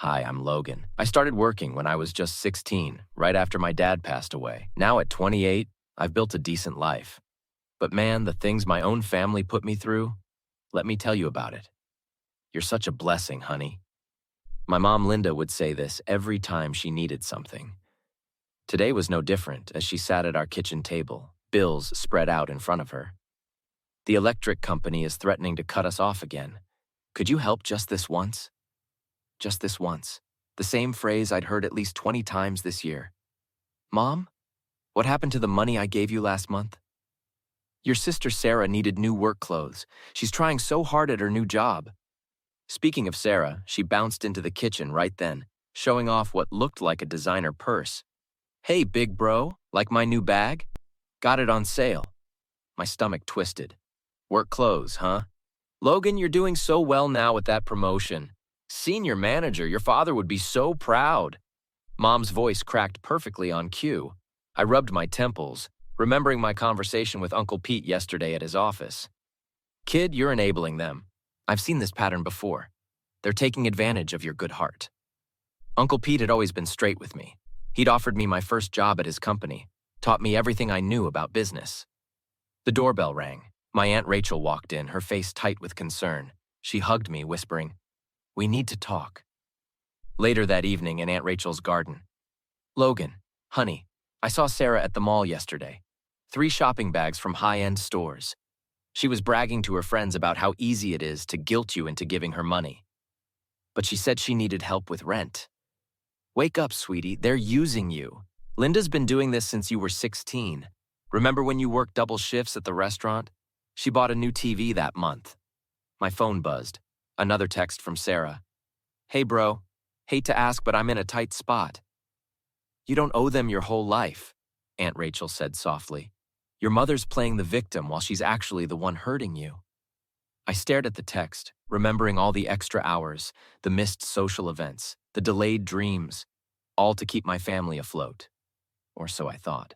Hi, I'm Logan. I started working when I was just 16, right after my dad passed away. Now at 28, I've built a decent life. But man, the things my own family put me through, let me tell you about it. You're such a blessing, honey. My mom Linda would say this every time she needed something. Today was no different as she sat at our kitchen table, bills spread out in front of her. The electric company is threatening to cut us off again. Could you help just this once? Just this once. The same phrase I'd heard at least 20 times this year. Mom, what happened to the money I gave you last month? Your sister Sarah needed new work clothes. She's trying so hard at her new job. Speaking of Sarah, she bounced into the kitchen right then, showing off what looked like a designer purse. Hey, big bro, like my new bag? Got it on sale. My stomach twisted. Work clothes, huh? Logan, you're doing so well now with that promotion. Senior manager, your father would be so proud. Mom's voice cracked perfectly on cue. I rubbed my temples, remembering my conversation with Uncle Pete yesterday at his office. Kid, you're enabling them. I've seen this pattern before. They're taking advantage of your good heart. Uncle Pete had always been straight with me. He'd offered me my first job at his company, taught me everything I knew about business. The doorbell rang. My Aunt Rachel walked in, her face tight with concern. She hugged me, whispering, "We need to talk." Later that evening in Aunt Rachel's garden. Logan, honey, I saw Sarah at the mall yesterday. 3 shopping bags from high-end stores. She was bragging to her friends about how easy it is to guilt you into giving her money. But she said she needed help with rent. Wake up, sweetie, they're using you. Linda's been doing this since you were 16. Remember when you worked double shifts at the restaurant? She bought a new TV that month. My phone buzzed. Another text from Sarah. Hey bro, hate to ask but I'm in a tight spot. You don't owe them your whole life, Aunt Rachel said softly. Your mother's playing the victim while she's actually the one hurting you. I stared at the text, remembering all the extra hours, the missed social events, the delayed dreams, all to keep my family afloat. Or so I thought.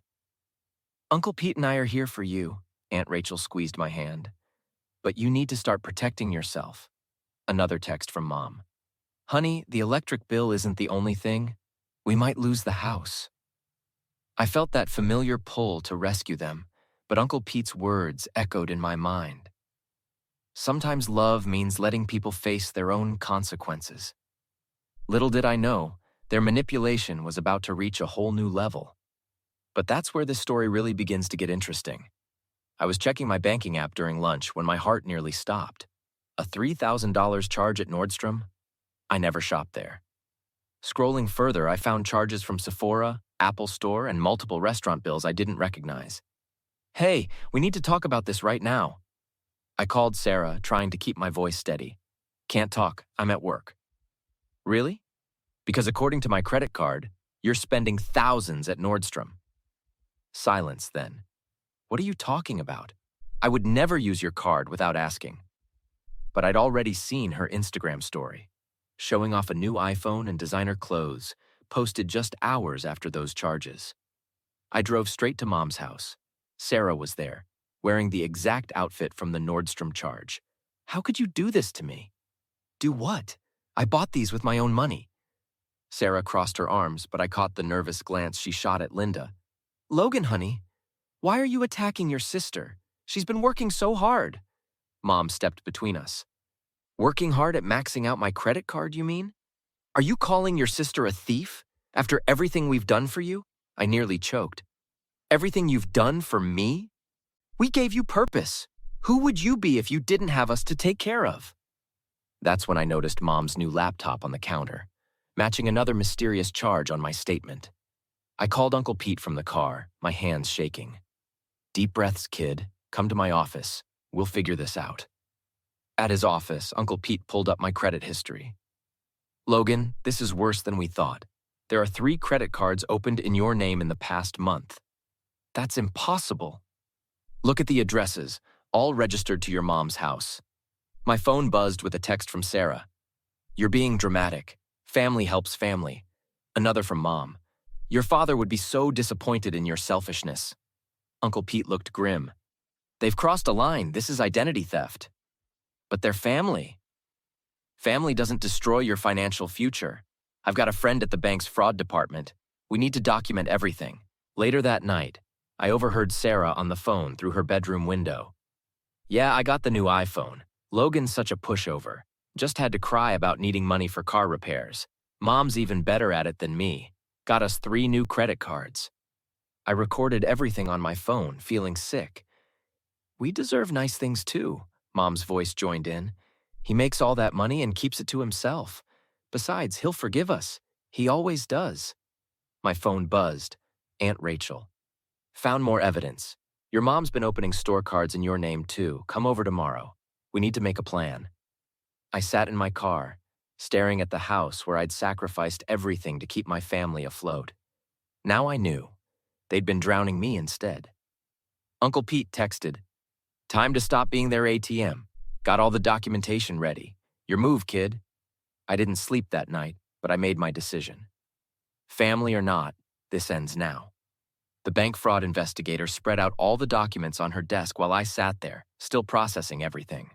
Uncle Pete and I are here for you, Aunt Rachel squeezed my hand. But you need to start protecting yourself. Another text from Mom. Honey, the electric bill isn't the only thing. We might lose the house. I felt that familiar pull to rescue them, but Uncle Pete's words echoed in my mind. Sometimes love means letting people face their own consequences. Little did I know, their manipulation was about to reach a whole new level. But that's where this story really begins to get interesting. I was checking my banking app during lunch when my heart nearly stopped. A $3,000 charge at Nordstrom? I never shopped there. Scrolling further, I found charges from Sephora, Apple Store, and multiple restaurant bills I didn't recognize. Hey, we need to talk about this right now. I called Sarah, trying to keep my voice steady. Can't talk, I'm at work. Really? Because according to my credit card, you're spending thousands at Nordstrom. Silence then. What are you talking about? I would never use your card without asking. But I'd already seen her Instagram story, showing off a new iPhone and designer clothes, posted just hours after those charges. I drove straight to Mom's house. Sarah was there, wearing the exact outfit from the Nordstrom charge. How could you do this to me? Do what? I bought these with my own money. Sarah crossed her arms, but I caught the nervous glance she shot at Linda. Logan, honey, why are you attacking your sister? She's been working so hard. Mom stepped between us. Working hard at maxing out my credit card, you mean? Are you calling your sister a thief after everything we've done for you? I nearly choked. Everything you've done for me? We gave you purpose. Who would you be if you didn't have us to take care of? That's when I noticed Mom's new laptop on the counter, matching another mysterious charge on my statement. I called Uncle Pete from the car, my hands shaking. Deep breaths, kid. Come to my office. We'll figure this out. At his office, Uncle Pete pulled up my credit history. Logan, this is worse than we thought. There are 3 credit cards opened in your name in the past month. That's impossible. Look at the addresses, all registered to your mom's house. My phone buzzed with a text from Sarah. You're being dramatic. Family helps family. Another from Mom. Your father would be so disappointed in your selfishness. Uncle Pete looked grim. They've crossed a line. This is identity theft. But they're family. Family doesn't destroy your financial future. I've got a friend at the bank's fraud department. We need to document everything. Later that night, I overheard Sarah on the phone through her bedroom window. Yeah, I got the new iPhone. Logan's such a pushover. Just had to cry about needing money for car repairs. Mom's even better at it than me. Got us 3 new credit cards. I recorded everything on my phone, feeling sick. We deserve nice things too, Mom's voice joined in. He makes all that money and keeps it to himself. Besides, he'll forgive us. He always does. My phone buzzed. Aunt Rachel. Found more evidence. Your mom's been opening store cards in your name too. Come over tomorrow. We need to make a plan. I sat in my car, staring at the house where I'd sacrificed everything to keep my family afloat. Now I knew. They'd been drowning me instead. Uncle Pete texted, "Time to stop being their ATM. Got all the documentation ready. Your move, kid." I didn't sleep that night, but I made my decision. Family or not, this ends now. The bank fraud investigator spread out all the documents on her desk while I sat there, still processing everything.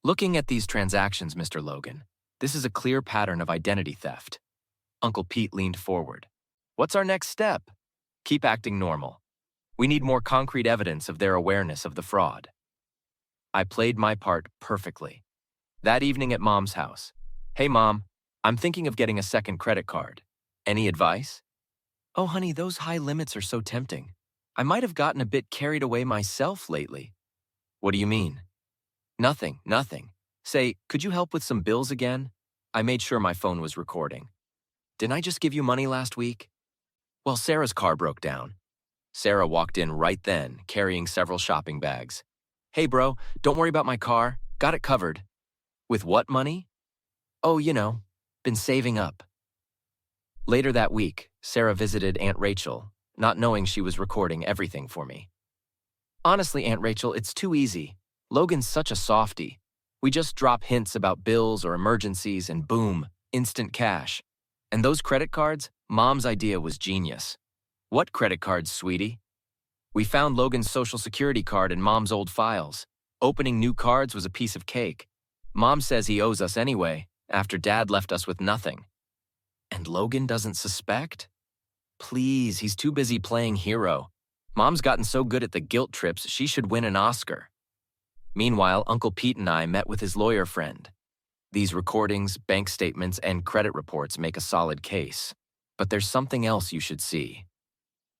Looking at these transactions, Mr. Logan, this is a clear pattern of identity theft. Uncle Pete leaned forward. What's our next step? Keep acting normal. We need more concrete evidence of their awareness of the fraud. I played my part perfectly. That evening at Mom's house. Hey, Mom, I'm thinking of getting a second credit card. Any advice? Oh, honey, those high limits are so tempting. I might have gotten a bit carried away myself lately. What do you mean? Nothing. Say, could you help with some bills again? I made sure my phone was recording. Didn't I just give you money last week? Well, Sarah's car broke down. Sarah walked in right then, carrying several shopping bags. Hey, bro, don't worry about my car. Got it covered. With what money? Oh, been saving up. Later that week, Sarah visited Aunt Rachel, not knowing she was recording everything for me. Honestly, Aunt Rachel, it's too easy. Logan's such a softie. We just drop hints about bills or emergencies and boom, instant cash. And those credit cards, Mom's idea was genius. What credit cards, sweetie? We found Logan's social security card in Mom's old files. Opening new cards was a piece of cake. Mom says he owes us anyway, after Dad left us with nothing. And Logan doesn't suspect? Please, he's too busy playing hero. Mom's gotten so good at the guilt trips, she should win an Oscar. Meanwhile, Uncle Pete and I met with his lawyer friend. These recordings, bank statements, and credit reports make a solid case. But there's something else you should see.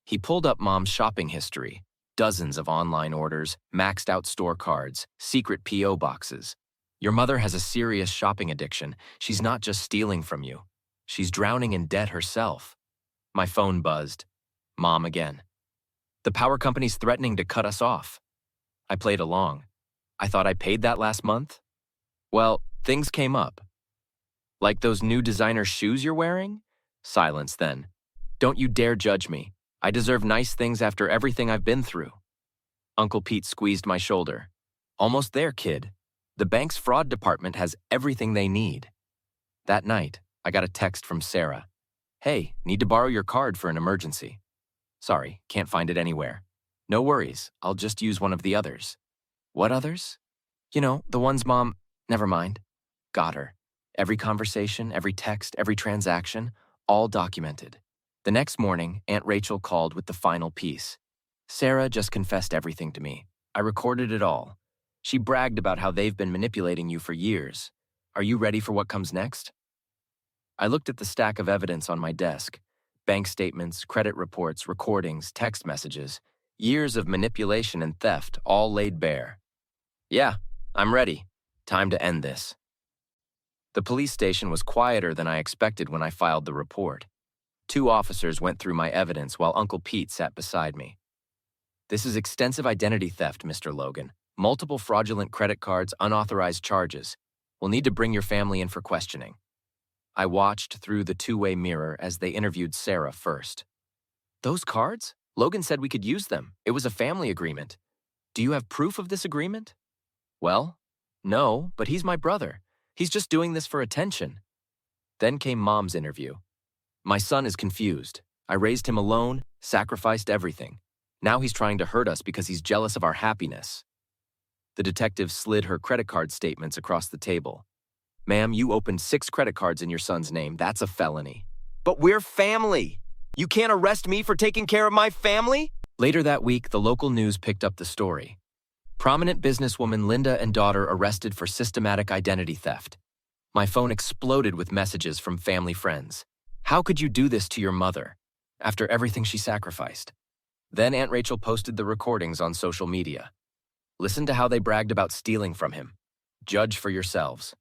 He pulled up Mom's shopping history, dozens of online orders, maxed out store cards, secret P.O. boxes. Your mother has a serious shopping addiction. She's not just stealing from you. She's drowning in debt herself. My phone buzzed. Mom again. The power company's threatening to cut us off. I played along. I thought I paid that last month? Well, things came up. Like those new designer shoes you're wearing? Silence then. Don't you dare judge me. I deserve nice things after everything I've been through. Uncle Pete squeezed my shoulder. Almost there, kid. The bank's fraud department has everything they need. That night, I got a text from Sarah. Hey, need to borrow your card for an emergency. Sorry, can't find it anywhere. No worries, I'll just use one of the others. What others? The ones Mom... Never mind. Got her. Every conversation, every text, every transaction, all documented. The next morning, Aunt Rachel called with the final piece. Sarah just confessed everything to me. I recorded it all. She bragged about how they've been manipulating you for years. Are you ready for what comes next? I looked at the stack of evidence on my desk. Bank statements, credit reports, recordings, text messages. Years of manipulation and theft, all laid bare. Yeah, I'm ready. Time to end this. The police station was quieter than I expected when I filed the report. 2 officers went through my evidence while Uncle Pete sat beside me. This is extensive identity theft, Mr. Logan. Multiple fraudulent credit cards, unauthorized charges. We'll need to bring your family in for questioning. I watched through the 2-way mirror as they interviewed Sarah first. Those cards? Logan said we could use them. It was a family agreement. Do you have proof of this agreement? Well, no, but he's my brother. He's just doing this for attention. Then came Mom's interview. My son is confused. I raised him alone, sacrificed everything. Now he's trying to hurt us because he's jealous of our happiness. The detective slid her credit card statements across the table. Ma'am, you opened 6 credit cards in your son's name. That's a felony. But we're family. You can't arrest me for taking care of my family? Later that week, the local news picked up the story. Prominent businesswoman Linda and daughter arrested for systematic identity theft. My phone exploded with messages from family friends. How could you do this to your mother, after everything she sacrificed? Then Aunt Rachel posted the recordings on social media. Listen to how they bragged about stealing from him. Judge for yourselves.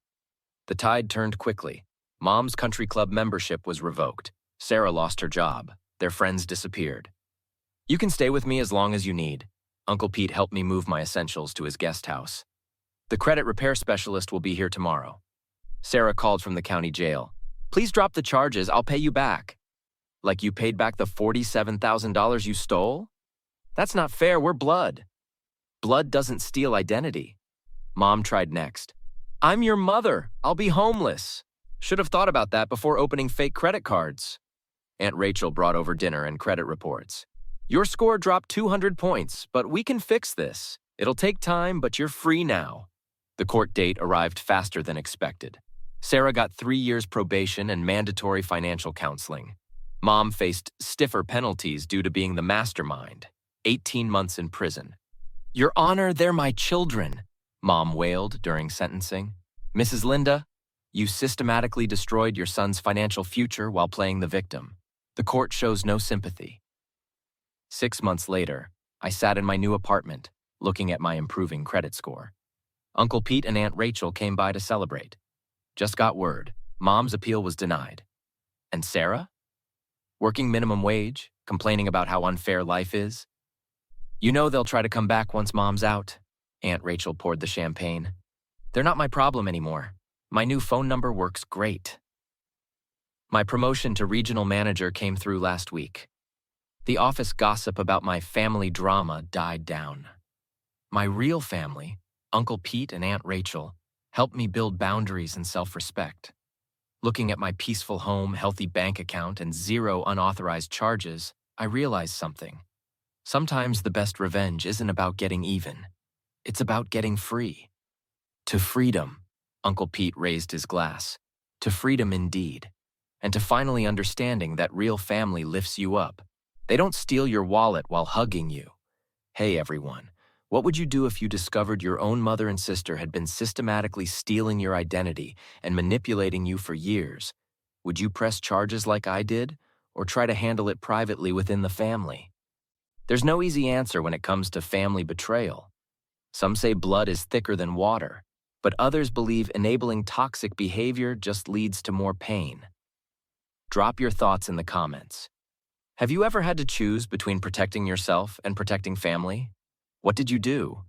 The tide turned quickly. Mom's country club membership was revoked. Sarah lost her job. Their friends disappeared. You can stay with me as long as you need. Uncle Pete helped me move my essentials to his guest house. The credit repair specialist will be here tomorrow. Sarah called from the county jail. Please drop the charges, I'll pay you back. Like you paid back the $47,000 you stole? That's not fair, we're blood. Blood doesn't steal identity. Mom tried next. I'm your mother, I'll be homeless. Should have thought about that before opening fake credit cards. Aunt Rachel brought over dinner and credit reports. Your score dropped 200 points, but we can fix this. It'll take time, but you're free now. The court date arrived faster than expected. Sarah got 3 years probation and mandatory financial counseling. Mom faced stiffer penalties due to being the mastermind, 18 months in prison. Your Honor, they're my children, Mom wailed during sentencing. Mrs. Linda, you systematically destroyed your son's financial future while playing the victim. The court shows no sympathy. 6 months later, I sat in my new apartment, looking at my improving credit score. Uncle Pete and Aunt Rachel came by to celebrate. Just got word, Mom's appeal was denied. And Sarah? Working minimum wage, complaining about how unfair life is. You know they'll try to come back once Mom's out. Aunt Rachel poured the champagne. They're not my problem anymore. My new phone number works great. My promotion to regional manager came through last week. The office gossip about my family drama died down. My real family, Uncle Pete and Aunt Rachel, helped me build boundaries and self-respect. Looking at my peaceful home, healthy bank account, and 0 unauthorized charges, I realized something. Sometimes the best revenge isn't about getting even. It's about getting free. To freedom, Uncle Pete raised his glass. To freedom indeed. And to finally understanding that real family lifts you up. They don't steal your wallet while hugging you. Hey everyone, what would you do if you discovered your own mother and sister had been systematically stealing your identity and manipulating you for years? Would you press charges like I did, or try to handle it privately within the family? There's no easy answer when it comes to family betrayal. Some say blood is thicker than water, but others believe enabling toxic behavior just leads to more pain. Drop your thoughts in the comments. Have you ever had to choose between protecting yourself and protecting family? What did you do?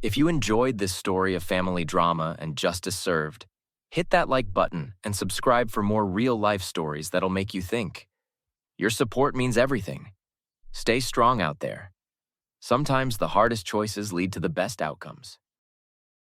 If you enjoyed this story of family drama and justice served, hit that like button and subscribe for more real-life stories that'll make you think. Your support means everything. Stay strong out there. Sometimes the hardest choices lead to the best outcomes.